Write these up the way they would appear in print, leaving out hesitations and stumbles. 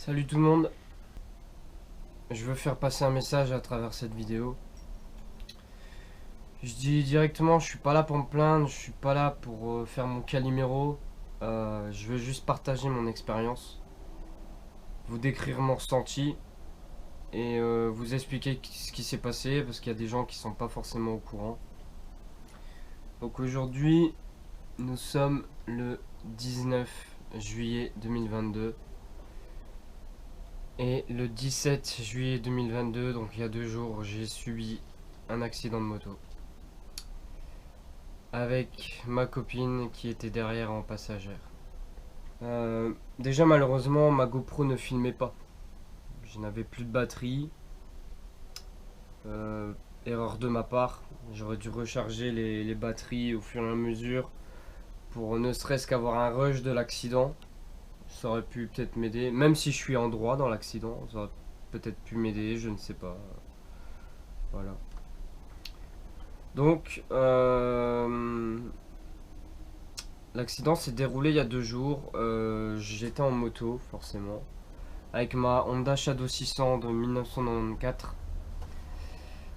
Salut tout le monde, je veux faire passer un message à travers cette vidéo. Je dis directement, je suis pas là pour me plaindre, je suis pas là pour faire mon Calimero. Je veux juste partager mon expérience, vous décrire mon ressenti et vous expliquer ce qui s'est passé parce qu'il y a des gens qui sont pas forcément au courant. Donc aujourd'hui, nous sommes le 19 juillet 2022. Et le 17 juillet 2022, donc il y a 2 jours, j'ai subi un accident de moto. Avec ma copine qui était derrière en passagère. Déjà malheureusement, ma GoPro ne filmait pas. Je n'avais plus de batterie. Erreur de ma part. J'aurais dû recharger les batteries au fur et à mesure pour ne serait-ce qu'avoir un rush de l'accident. Ça aurait pu peut-être m'aider, même si je suis en droit dans l'accident, ça aurait peut-être pu m'aider, je ne sais pas. Voilà. Donc, l'accident s'est déroulé il y a 2 jours. J'étais en moto, forcément, avec ma Honda Shadow 600 de 1994.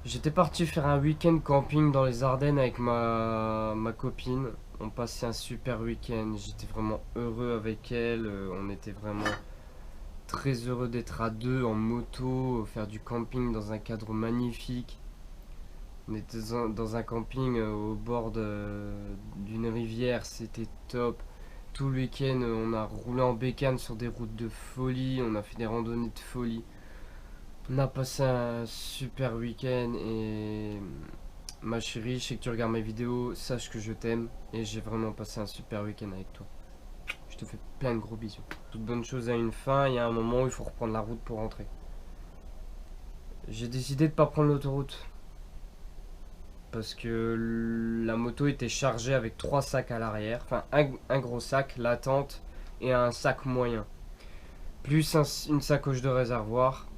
J'étais parti faire un week-end camping dans les Ardennes avec ma copine. On passait un super week-end. J'étais vraiment heureux avec elle. On était vraiment très heureux d'être à deux en moto, faire du camping dans un cadre magnifique. On était dans un camping au bord d'une rivière, c'était top. Tout le week-end, on a roulé en bécane sur des routes de folie, on a fait des randonnées de folie. On a passé un super week-end et ma chérie, je sais que tu regardes mes vidéos, sache que je t'aime et j'ai vraiment passé un super week-end avec toi. Je te fais plein de gros bisous. Toute bonne chose a une fin, il y a un moment où il faut reprendre la route pour rentrer. J'ai décidé de pas prendre l'autoroute parce que la moto était chargée avec 3 sacs à l'arrière, enfin un gros sac, la tente et un sac moyen, plus une sacoche de réservoir,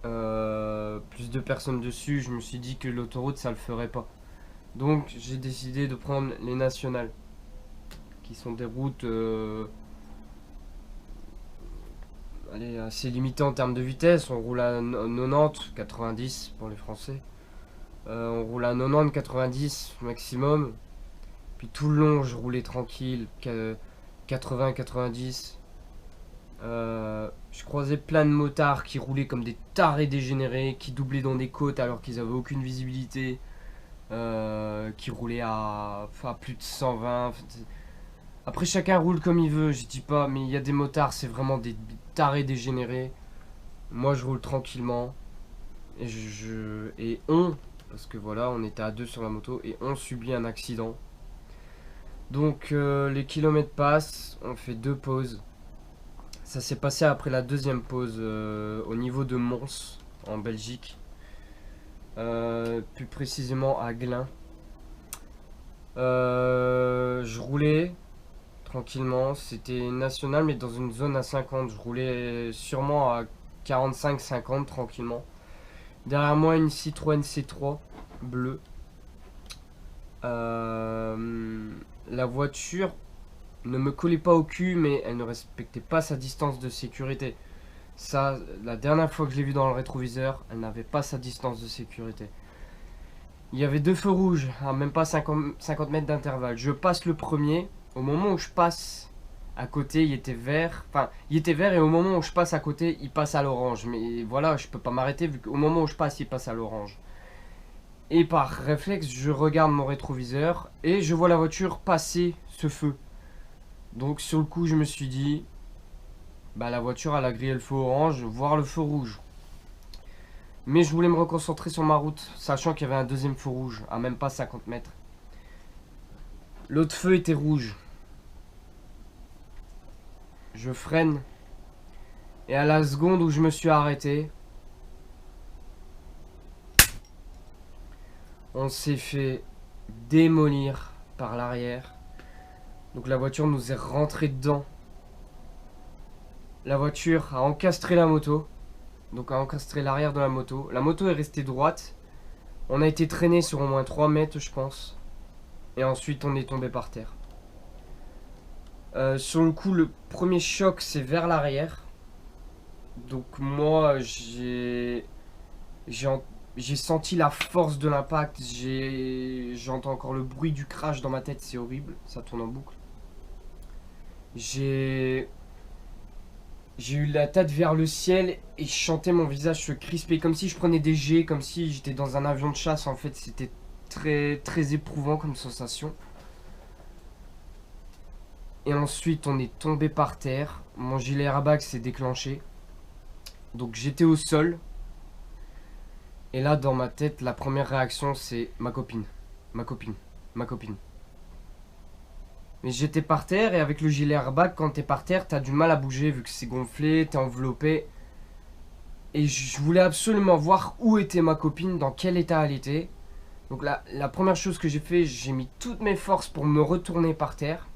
plus 2 personnes dessus. Je me suis dit que l'autoroute ça le ferait pas, donc j'ai décidé de prendre les nationales, qui sont des routes assez limitées en termes de vitesse. On roule à 90, 90 pour les Français. On roule à 90, 90 maximum. Puis tout le long, je roulais tranquille, 80, 90. Je croisais plein de motards qui roulaient comme des tarés dégénérés, qui doublaient dans des côtes alors qu'ils avaient aucune visibilité, qui roulaient à plus de 120. Après, chacun roule comme il veut, je dis pas, mais il y a des motards, c'est vraiment des tarés dégénérés. Moi, je roule tranquillement. Et parce que voilà, on était à deux sur la moto, et on subit un accident. Donc les kilomètres passent, on fait 2 pauses. Ça s'est passé après la deuxième pause au niveau de Mons, en Belgique. Plus précisément à Glun. Je roulais tranquillement, c'était national mais dans une zone à 50. Je roulais sûrement à 45-50 tranquillement. Derrière moi une Citroën C3 bleue. La voiture ne me collait pas au cul, mais elle ne respectait pas sa distance de sécurité. Ça, la dernière fois que je l'ai vue dans le rétroviseur, elle n'avait pas sa distance de sécurité. Il y avait 2 feux rouges à même pas 50 mètres d'intervalle. Je passe le premier. Au moment où je passe à côté, il était vert. Enfin, il était vert et au moment où je passe à côté, il passe à l'orange. Mais voilà, je peux pas m'arrêter vu qu'au moment où je passe, il passe à l'orange. Et par réflexe, je regarde mon rétroviseur et je vois la voiture passer ce feu. Donc sur le coup, je me suis dit, bah la voiture elle a grillé le feu orange, voire le feu rouge. Mais je voulais me reconcentrer sur ma route, sachant qu'il y avait un deuxième feu rouge, à même pas 50 mètres. L'autre feu était rouge. Je freine. Et à la seconde où je me suis arrêté, on s'est fait démolir par l'arrière. Donc la voiture nous est rentrée dedans. La voiture a encastré la moto. Donc a encastré l'arrière de la moto. La moto est restée droite. On a été traîné sur au moins 3 mètres, je pense. Et ensuite, on est tombé par terre. Sur le coup, le premier choc, c'est vers l'arrière. Donc moi, j'ai en- j'ai senti la force de l'impact. J'entends encore le bruit du crash dans ma tête. C'est horrible. Ça tourne en boucle. J'ai J'ai eu la tête vers le ciel et je chantais mon visage se crisper comme si je prenais des jets, comme si j'étais dans un avion de chasse. En fait, c'était très très éprouvant comme sensation. Et ensuite, on est tombé par terre. Mon gilet airbag s'est déclenché. Donc j'étais au sol. Et là, dans ma tête, la première réaction, c'est ma copine. Ma copine. Ma copine. Mais j'étais par terre et avec le gilet airbag, quand t'es par terre, t'as du mal à bouger vu que c'est gonflé, t'es enveloppé. Et je voulais absolument voir où était ma copine, dans quel état elle était. Donc la première chose que j'ai fait, j'ai mis toutes mes forces pour me retourner par terre.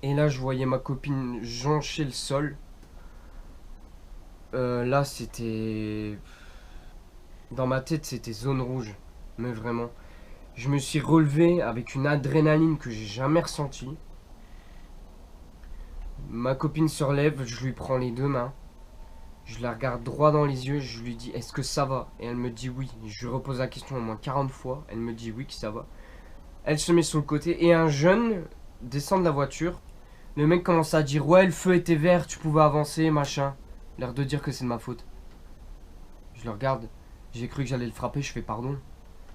Et là, je voyais ma copine joncher le sol. Là, c'était... Dans ma tête, c'était zone rouge. Mais vraiment. Je me suis relevé avec une adrénaline que j'ai jamais ressentie. Ma copine se relève, je lui prends les deux mains. Je la regarde droit dans les yeux, je lui dis est-ce que ça va? Et elle me dit oui. Je lui repose la question au moins 40 fois. Elle me dit oui que ça va. Elle se met sur le côté et un jeune descend de la voiture. Le mec commence à dire ouais le feu était vert, tu pouvais avancer, machin. L'air de dire que c'est de ma faute. Je le regarde, j'ai cru que j'allais le frapper, je fais pardon.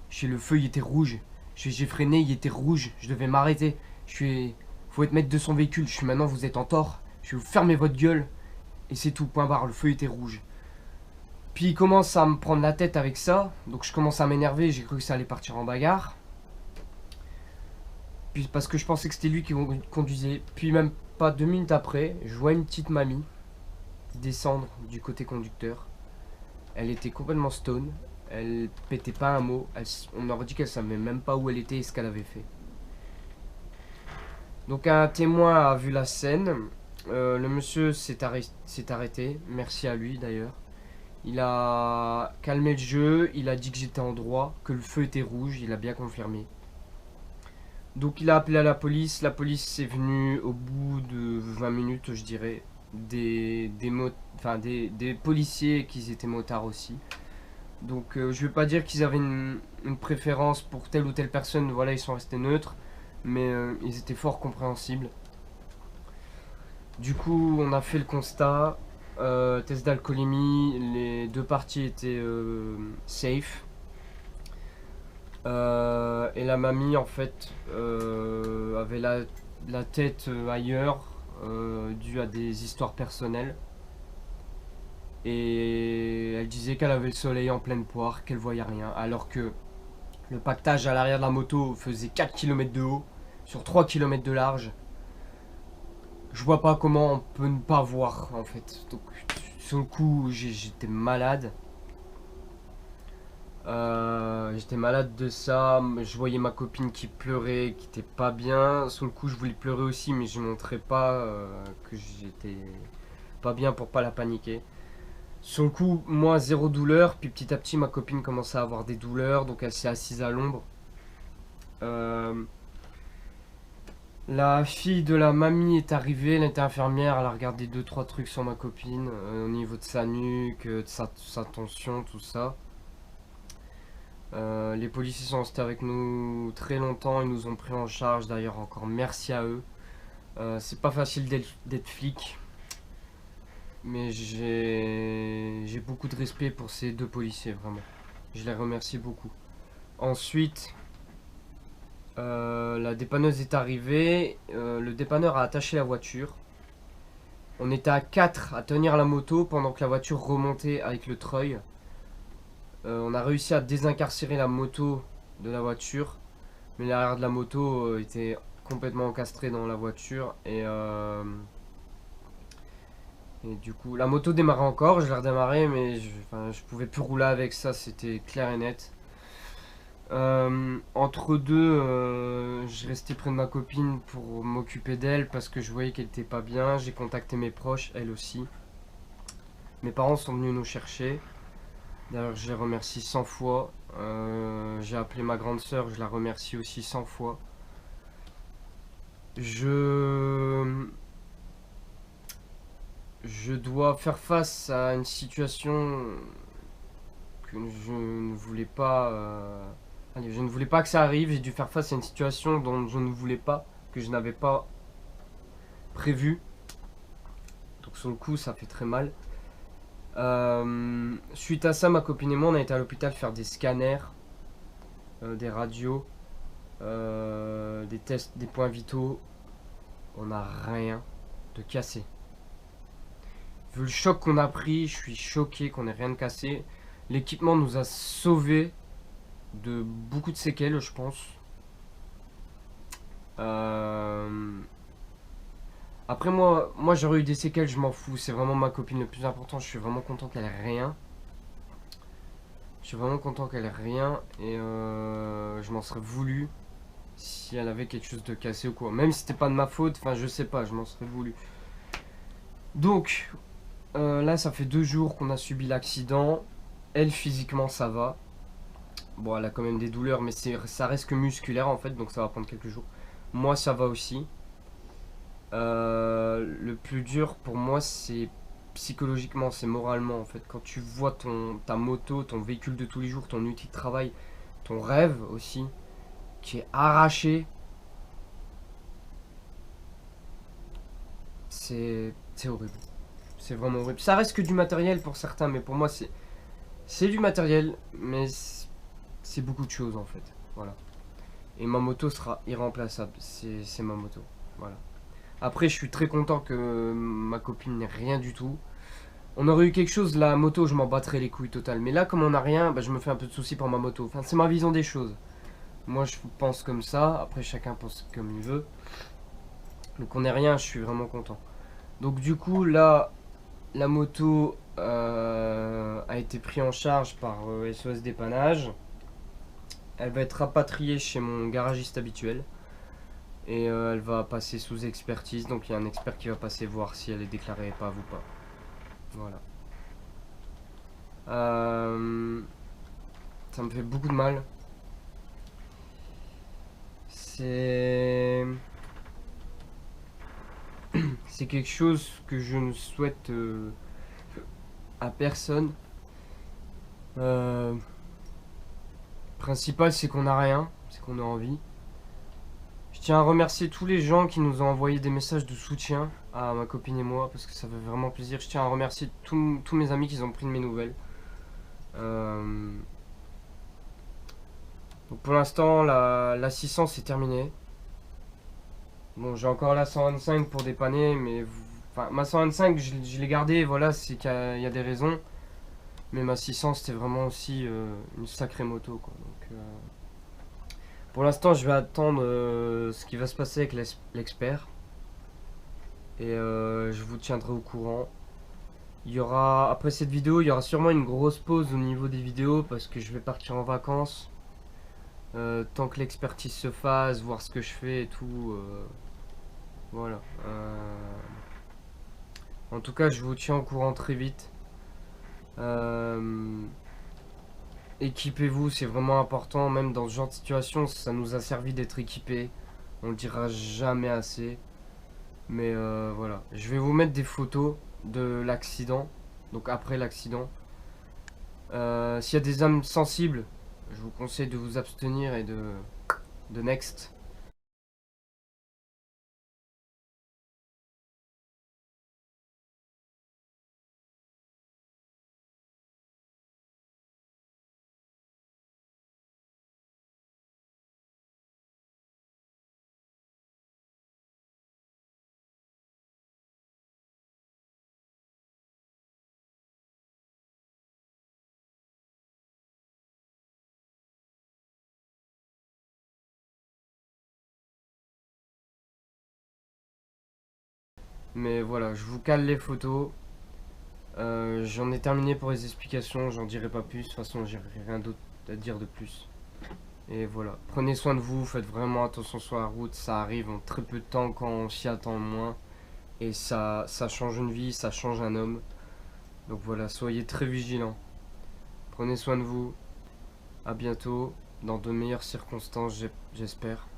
Chez le feu il était rouge. J'ai freiné, il était rouge, je devais m'arrêter. Je suis... Faut être maître de son véhicule, je suis maintenant vous êtes en tort. Je vais vous fermer votre gueule. Et c'est tout, point barre, le feu était rouge. Puis il commence à me prendre la tête avec ça, donc je commence à m'énerver, j'ai cru que ça allait partir en bagarre. Puis parce que je pensais que c'était lui qui conduisait. Puis même pas 2 minutes après, je vois une petite mamie descendre du côté conducteur. Elle était complètement stone. Elle pétait pas un mot. On aurait dit qu'elle savait même pas où elle était et ce qu'elle avait fait. Donc un témoin a vu la scène. Le monsieur s'est arrêté. Merci à lui d'ailleurs. Il a calmé le jeu. Il a dit que j'étais en droit, que le feu était rouge. Il a bien confirmé. Donc il a appelé à la police. La police est venue au bout de 20 minutes, je dirais. Des policiers qui étaient motards aussi. Donc je vais pas dire qu'ils avaient une préférence pour telle ou telle personne. Voilà, ils sont restés neutres. Mais ils étaient fort compréhensibles. Du coup, on a fait le constat. Test d'alcoolémie. Les deux parties étaient safe. Et la mamie, en fait, avait la tête ailleurs, due à des histoires personnelles. Et elle disait qu'elle avait le soleil en pleine poire, qu'elle voyait rien. Alors que le pactage à l'arrière de la moto faisait 4 km de haut, sur 3 km de large. Je vois pas comment on peut ne pas voir, en fait. Donc, sur le coup, j'étais malade. J'étais malade de ça, je voyais ma copine qui pleurait, qui était pas bien. Sur le coup, je voulais pleurer aussi, mais je montrais pas que j'étais pas bien pour pas la paniquer. Sur le coup, moi, zéro douleur, puis petit à petit, ma copine commençait à avoir des douleurs, donc elle s'est assise à l'ombre. Euh, la fille de la mamie est arrivée, elle était infirmière, elle a regardé deux trois trucs sur ma copine, au niveau de sa nuque, de sa tension, tout ça. Les policiers sont restés avec nous très longtemps, ils nous ont pris en charge d'ailleurs, encore merci à eux. C'est pas facile d'être flic, mais j'ai beaucoup de respect pour ces deux policiers, vraiment. Je les remercie beaucoup. Ensuite, la dépanneuse est arrivée, le dépanneur a attaché la voiture. On était à 4 à tenir la moto pendant que la voiture remontait avec le treuil. On a réussi à désincarcérer la moto de la voiture. Mais l'arrière de la moto était complètement encastré dans la voiture. Et du coup, la moto démarrait encore. Je l'ai redémarré, mais je pouvais plus rouler avec ça. C'était clair et net. Entre deux, je restais près de ma copine pour m'occuper d'elle parce que je voyais qu'elle était pas bien. J'ai contacté mes proches, elle aussi. Mes parents sont venus nous chercher. D'ailleurs, je les remercie 100 fois. J'ai appelé ma grande sœur, je la remercie aussi 100 fois. Je je dois faire face à une situation que je ne voulais pas. Allez, je ne voulais pas que ça arrive. J'ai dû faire face à une situation dont je ne voulais pas, que je n'avais pas prévu. Donc sur le coup, ça fait très mal. Suite à ça, ma copine et moi, on a été à l'hôpital faire des scanners, des radios, des tests, des points vitaux. On n'a rien de cassé. Vu le choc qu'on a pris, je suis choqué qu'on ait rien de cassé. L'équipement nous a sauvés de beaucoup de séquelles, je pense. Après moi j'aurais eu des séquelles, je m'en fous. C'est vraiment ma copine le plus important. Je suis vraiment content qu'elle ait rien. Je suis vraiment content qu'elle ait rien. Et je m'en serais voulu si elle avait quelque chose de cassé ou quoi. Même si c'était pas de ma faute, enfin je sais pas, je m'en serais voulu. Donc là ça fait 2 jours qu'on a subi l'accident. Elle physiquement ça va. Bon, elle a quand même des douleurs, mais ça reste que musculaire en fait, donc ça va prendre quelques jours. Moi, ça va aussi. Le plus dur pour moi, c'est psychologiquement, c'est moralement en fait. Quand tu vois ta moto, ton véhicule de tous les jours, ton outil de travail, ton rêve aussi, qui est arraché, c'est horrible. C'est vraiment horrible. Ça reste que du matériel pour certains, mais pour moi, c'est du matériel, mais c'est beaucoup de choses en fait. Voilà. Et ma moto sera irremplaçable. C'est ma moto. Voilà. Après, je suis très content que ma copine n'ait rien du tout. On aurait eu quelque chose, la moto, je m'en battrais les couilles total. Mais là, comme on n'a rien, bah, je me fais un peu de soucis pour ma moto. Enfin, c'est ma vision des choses. Moi, je pense comme ça. Après, chacun pense comme il veut. Donc, on n'est rien, je suis vraiment content. Donc, du coup, là, la moto a été prise en charge par SOS Dépannage. Elle va être rapatriée chez mon garagiste habituel. Et elle va passer sous expertise. Donc, il y a un expert qui va passer voir si elle est déclarée épave ou pas. Voilà. Ça me fait beaucoup de mal. C'est c'est quelque chose que je ne souhaite à personne. Le principal, c'est qu'on n'a rien, c'est qu'on a envie. Je tiens à remercier tous les gens qui nous ont envoyé des messages de soutien à ma copine et moi, parce que ça fait vraiment plaisir. Je tiens à remercier tous mes amis qui ont pris de mes nouvelles. Donc pour l'instant, l'assistance est terminée. Bon, j'ai encore la 125 pour dépanner, mais enfin, ma 125, je l'ai gardée, voilà, c'est qu'il y a des raisons. Mais ma 600, c'était vraiment aussi une sacrée moto, quoi. Donc, pour l'instant, je vais attendre ce qui va se passer avec l'expert. Et je vous tiendrai au courant. Il y aura, après cette vidéo, il y aura sûrement une grosse pause au niveau des vidéos parce que je vais partir en vacances. Tant que l'expertise se fasse, voir ce que je fais et tout. Voilà. En tout cas, je vous tiens au courant très vite. Équipez-vous, c'est vraiment important. Même dans ce genre de situation, ça nous a servi d'être équipés. On le dira jamais assez. Mais voilà. Je vais vous mettre des photos de l'accident. Donc après l'accident. S'il y a des âmes sensibles, je vous conseille de vous abstenir et de next. Mais voilà, je vous cale les photos. J'en ai terminé pour les explications, j'en dirai pas plus. De toute façon, j'ai rien d'autre à dire de plus. Et voilà, prenez soin de vous, faites vraiment attention sur la route. Ça arrive en très peu de temps quand on s'y attend le moins. Et ça change une vie, ça change un homme. Donc voilà, soyez très vigilants. Prenez soin de vous. À bientôt, dans de meilleures circonstances, j'espère.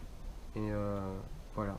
Et voilà.